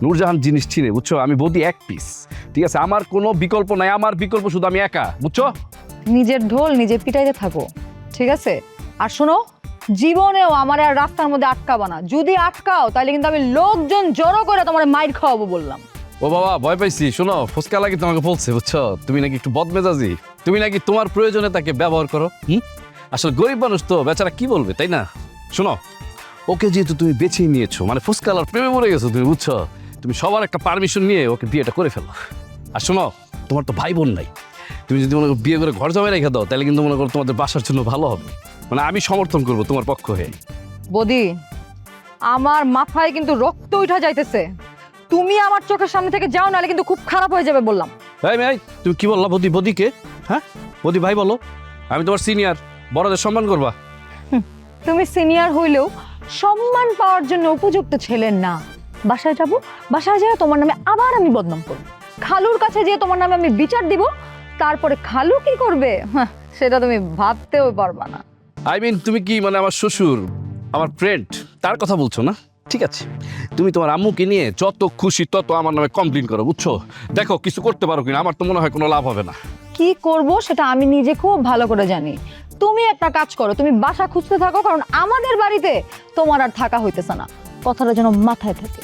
নূরজাহান জিনিস চিনে, বুঝছো? আমি বৌদি এক পিস, ঠিক আছে? আমার কোনো বিকল্প নাই, আমার বিকল্প শুধু আমি একা, বুঝছো? নিজের ঢোল নিজে পিটাইতে থাকো, ঠিক আছে? আর শোনো, জীবনেও আমার আর রাস্তার মধ্যে আটকাবা না। যদি আটকাও তাহলে কিন্তু আমি লোকজন জড়ো করে তোমার মাইর খাওয়াবো বললাম। ও বাবা, ভয় পাইছি। শোনো, ফুসকা লাগি তোমাকে বলছে, বুঝছো? তুমি নাকি একটু বদমেজাজি, তুমি নাকি তোমার প্রয়োজনে তাকে ব্যবহার করো। আসলে গরিব মানুষ তো, বেচারা কি বলবে, তাই না? শোনো, ওকে যেহেতু তুমি বেছেই নিয়েছো, মানে ফুসকালার প্রেমে পড়ে গেছো তুমি, বুঝছো? তুমি সবার একটা পারমিশন নিয়ে ওকে বিয়েটা করে ফেলো। আর শোনো, তোমার তো ভাই বোন নাই, তুমি যদি মনে করো বিয়ে করে ঘর জমায় রেখে দাও, তাহলে কিন্তু মনে করো তোমাদের বাসার জন্য ভালো হবে। মানে আমি সমর্থন করবো তোমার পক্ষ হয়ে। বদি, আমার মাথায় কিন্তু রক্ত উঠা যাইতেছে। তুমি আমার চোখের সামনে থেকে যাও, নাহলে কিন্তু খুব খারাপ হয়ে যাবে বললাম। ভাই ভাই, তুমি কি বললা? বদি, বদিকে? হ্যাঁ, বদি ভাই বলো। আমি তোমার সিনিয়র, বড়দের সম্মান করবা। তুমি সিনিয়র হইলেও সম্মান পাওয়ার জন্য উপযুক্ত ছেলে না। বাসায় যাবো, বাসায় যেয়ে তোমার নামে আবার আমি বদনাম করবো। খালুর কাছে যেয়ে তোমার নামে আমি বিচার দিব, তারপরে খালু কি করবে সেটা তুমি ভাবতেও পারবা না। আই মিন, তুমি কি মানে আমার শ্বশুর, আমার ফ্রেন্ড, তার কথা বলছো না? ঠিক আছে, তুমি তোমার আম্মুকে নিয়ে যত খুশি তত আমার নামে কমপ্লেন করো, বুঝছো? দেখো কিছু করতে পারো কিনা, আমার তো মনে হয় কোনো লাভ হবে না। কি করব সেটা আমি নিজে খুব ভালো করে জানি। তুমি একটা কাজ করো, তুমি বাসা খুঁজতে থাকো, কারণ আমাদের বাড়িতে তোমার আর থাকা হইতেছে না। কথাটা যেন মাথায় থাকে।